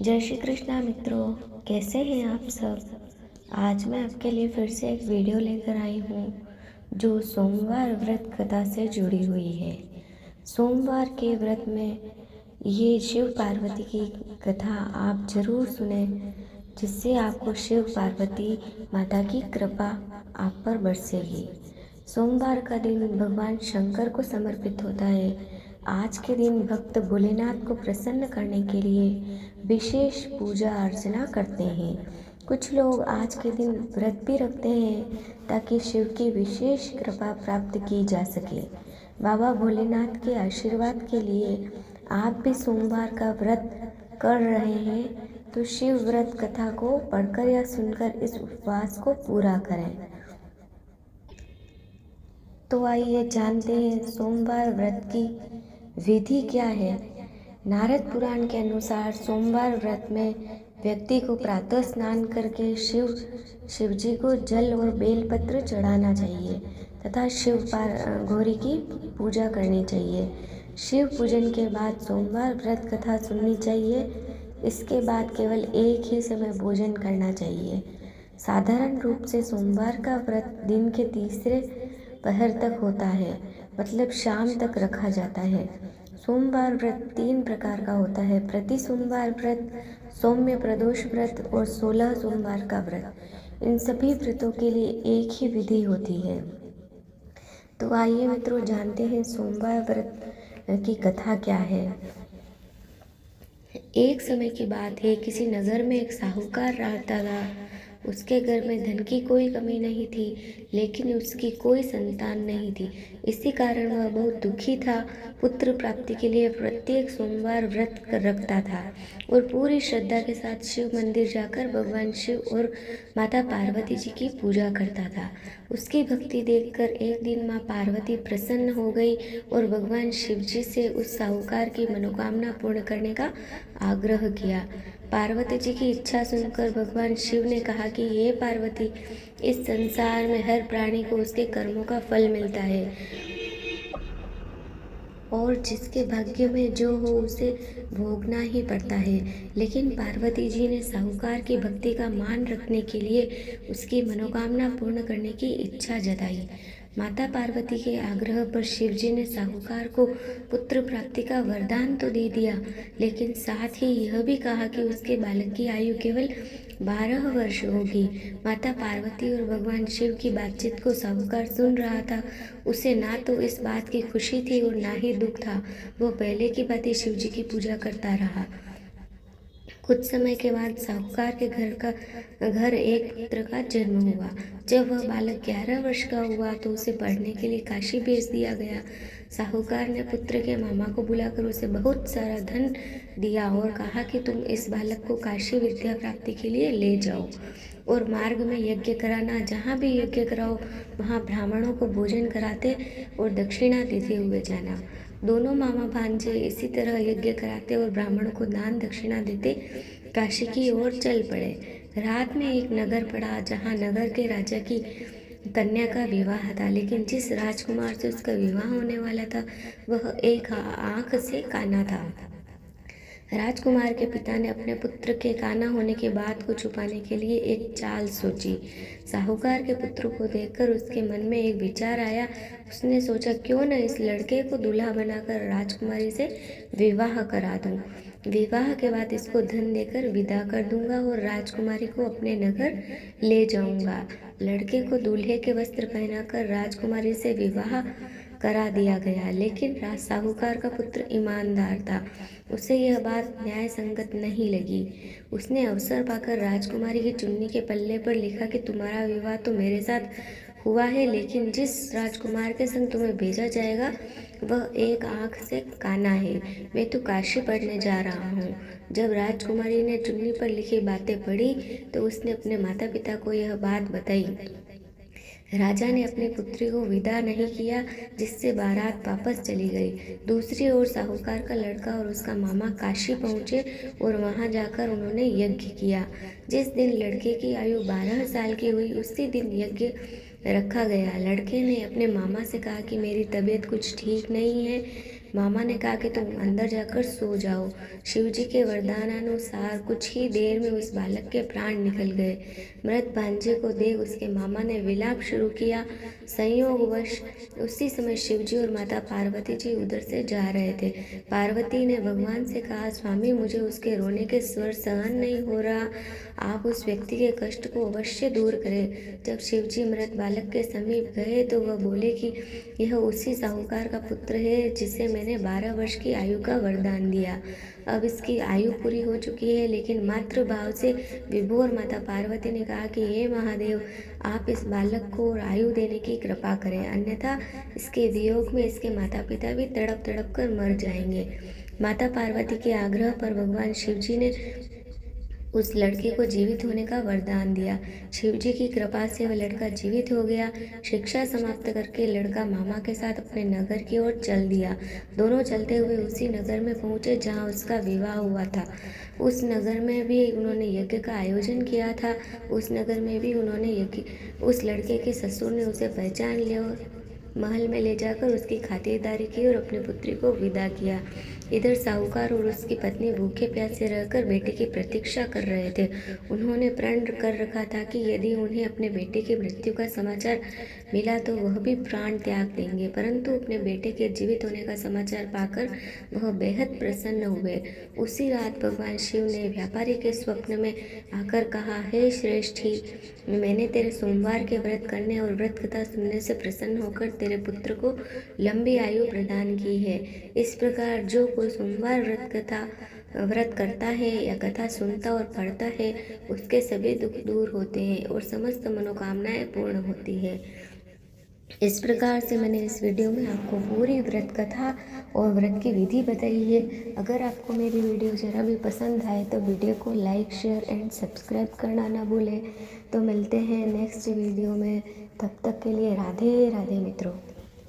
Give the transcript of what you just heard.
जय श्री कृष्णा मित्रों, कैसे हैं आप सब। आज मैं आपके लिए फिर से एक वीडियो लेकर आई हूँ जो सोमवार व्रत कथा से जुड़ी हुई है। सोमवार के व्रत में ये शिव पार्वती की कथा आप जरूर सुने, जिससे आपको शिव पार्वती माता की कृपा आप पर बरसेगी। सोमवार का दिन भगवान शंकर को समर्पित होता है। आज के दिन भक्त भोलेनाथ को प्रसन्न करने के लिए विशेष पूजा अर्चना करते हैं। कुछ लोग आज के दिन व्रत भी रखते हैं ताकि शिव की विशेष कृपा प्राप्त की जा सके। बाबा भोलेनाथ के आशीर्वाद के लिए आप भी सोमवार का व्रत कर रहे हैं तो शिव व्रत कथा को पढ़कर या सुनकर इस उपवास को पूरा करें। तो आइए जानते हैं सोमवार व्रत की विधि क्या है। नारद पुराण के अनुसार सोमवार व्रत में व्यक्ति को प्रातः स्नान करके शिव जी को जल और बेलपत्र चढ़ाना चाहिए तथा गौरी की पूजा करनी चाहिए। शिव पूजन के बाद सोमवार व्रत कथा सुननी चाहिए। इसके बाद केवल एक ही समय भोजन करना चाहिए। साधारण रूप से सोमवार का व्रत दिन के तीसरे पहर तक होता है, मतलब शाम तक रखा जाता है। सोमवार व्रत 3 प्रकार का होता है: प्रति सोमवार व्रत, सौम्य प्रदोष व्रत और 16 सोमवार का व्रत। इन सभी व्रतों के लिए एक ही विधि होती है। तो आइए मित्रों जानते हैं सोमवार व्रत की कथा क्या है। एक समय की बात है, किसी नगर में एक साहूकार रहता था। उसके घर में धन की कोई कमी नहीं थी, लेकिन उसकी कोई संतान नहीं थी। इसी कारण वह बहुत दुखी था। पुत्र प्राप्ति के लिए प्रत्येक सोमवार व्रत रखता था और पूरी श्रद्धा के साथ शिव मंदिर जाकर भगवान शिव और माता पार्वती जी की पूजा करता था। उसकी भक्ति देखकर एक दिन माँ पार्वती प्रसन्न हो गई और भगवान शिव जी से उस साहूकार की मनोकामना पूर्ण करने का आग्रह किया। पार्वती जी की इच्छा सुनकर भगवान शिव ने कहा कि हे पार्वती, इस संसार में हर प्राणी को उसके कर्मों का फल मिलता है और जिसके भाग्य में जो हो उसे भोगना ही पड़ता है। लेकिन पार्वती जी ने साहूकार की भक्ति का मान रखने के लिए उसकी मनोकामना पूर्ण करने की इच्छा जताई। माता पार्वती के आग्रह पर शिव जी ने साहूकार को पुत्र प्राप्ति का वरदान तो दे दिया, लेकिन साथ ही यह भी कहा कि उसके बालक की आयु केवल 12 वर्ष होगी। माता पार्वती और भगवान शिव की बातचीत को साहूकार सुन रहा था। उसे ना तो इस बात की खुशी थी और ना ही दुख था। वो पहले की भांति शिव जी की पूजा करता रहा। कुछ समय के बाद साहूकार के घर एक पुत्र का जन्म हुआ। जब वह बालक 11 वर्ष का हुआ तो उसे पढ़ने के लिए काशी भेज दिया गया। साहूकार ने पुत्र के मामा को बुलाकर उसे बहुत सारा धन दिया और कहा कि तुम इस बालक को काशी विद्या प्राप्ति के लिए ले जाओ और मार्ग में यज्ञ कराना। जहाँ भी यज्ञ कराओ वहाँ ब्राह्मणों को भोजन कराते और दक्षिणा देते हुए जाना। दोनों मामा भांजे इसी तरह यज्ञ कराते और ब्राह्मणों को दान दक्षिणा देते काशी की ओर चल पड़े। रात में एक नगर पड़ा जहाँ नगर के राजा की कन्या का विवाह था, लेकिन जिस राजकुमार से उसका विवाह होने वाला था वह एक आंख से काना था। राजकुमार के पिता ने अपने पुत्र के काना होने के बात को छुपाने के लिए एक चाल सोची। साहूकार के पुत्र को देखकर उसके मन में एक विचार आया। उसने सोचा, क्यों न इस लड़के को दूल्हा बनाकर राजकुमारी से विवाह करा दूं। विवाह के बाद इसको धन देकर विदा कर दूंगा और राजकुमारी को अपने नगर ले जाऊंगा। लड़के को दूल्हे के वस्त्र पहनाकर राजकुमारी से विवाह करा दिया गया, लेकिन साहूकार का पुत्र ईमानदार था। उसे यह बात न्याय संगत नहीं लगी। उसने अवसर पाकर राजकुमारी की चुन्नी के पल्ले पर लिखा कि तुम्हारा विवाह तो मेरे साथ हुआ है, लेकिन जिस राजकुमार के संग तुम्हें भेजा जाएगा वह एक आंख से काना है। मैं तो काशी पढ़ने जा रहा हूँ। जब राजकुमारी ने चुन्नी पर लिखी बातें पढ़ी तो उसने अपने माता पिता को यह बात बताई। राजा ने अपनी पुत्री को विदा नहीं किया, जिससे बारात वापस चली गई। दूसरी ओर साहूकार का लड़का और उसका मामा काशी पहुंचे और वहां जाकर उन्होंने यज्ञ किया। जिस दिन लड़के की आयु 12 साल की हुई उसी दिन यज्ञ रखा गया। लड़के ने अपने मामा से कहा कि मेरी तबीयत कुछ ठीक नहीं है, मामा ने कहा कि तुम अंदर जाकर सो जाओ। शिवजी के वरदानानुसार कुछ ही देर में उस बालक के प्राण निकल गए। मृत भांजे को देख उसके मामा ने विलाप शुरू किया। संयोगवश उसी समय शिवजी और माता पार्वती जी उधर से जा रहे थे। पार्वती ने भगवान से कहा, स्वामी मुझे उसके रोने के स्वर सहन नहीं हो रहा, आप उस व्यक्ति के कष्ट को अवश्य दूर करें। जब शिवजी मृत बालक के समीप गए तो वह बोले कि यह उसी साहूकार का पुत्र है जिसे मैंने 12 वर्ष की आयु का वरदान दिया। अब इसकी आयु पूरी हो चुकी है, लेकिन मातृ भाव से विभोर माता पार्वती ने कहा कि हे महादेव, आप इस बालक को और आयु देने की कृपा करें, अन्यथा इसके वियोग में इसके माता पिता भी तड़प तड़प कर मर जाएंगे। माता पार्वती के आग्रह पर भगवान शिवजी ने उस लड़के को जीवित होने का वरदान दिया। शिवजी की कृपा से वह लड़का जीवित हो गया। शिक्षा समाप्त करके लड़का मामा के साथ अपने नगर की ओर चल दिया। दोनों चलते हुए उसी नगर में पहुंचे जहां उसका विवाह हुआ था। उस नगर में भी उन्होंने यज्ञ का आयोजन किया था। उस नगर में भी उन्होंने यज्ञ उस लड़के के ससुर ने उसे पहचान लिया और महल में ले जाकर उसकी खातिरदारी की और अपनी पुत्री को विदा किया। इधर साहूकार और उसकी पत्नी भूखे प्यासे रहकर बेटे की प्रतीक्षा कर रहे थे। उन्होंने प्रण कर रखा था कि यदि उन्हें अपने बेटे की मृत्यु का समाचार मिला तो वह भी प्राण त्याग देंगे, परंतु अपने बेटे के जीवित होने का समाचार पाकर वह बेहद प्रसन्न हुए। उसी रात भगवान शिव ने व्यापारी के स्वप्न में आकर कहा, हे श्रेष्ठी, मैंने तेरे सोमवार के व्रत करने और व्रत कथा सुनने से प्रसन्न होकर तेरे पुत्र को लंबी आयु प्रदान की है। इस प्रकार जो कोई सोमवार व्रत करता है या कथा सुनता और पढ़ता है, उसके सभी दुख दूर होते हैं और समस्त मनोकामनाएं पूर्ण होती है। इस प्रकार से मैंने इस वीडियो में आपको पूरी व्रत कथा और व्रत की विधि बताई है। अगर आपको मेरी वीडियो ज़रा भी पसंद आए तो वीडियो को लाइक, शेयर एंड सब्सक्राइब करना ना भूलें। तो मिलते हैं नेक्स्ट वीडियो में, तब तक के लिए राधे राधे मित्रों।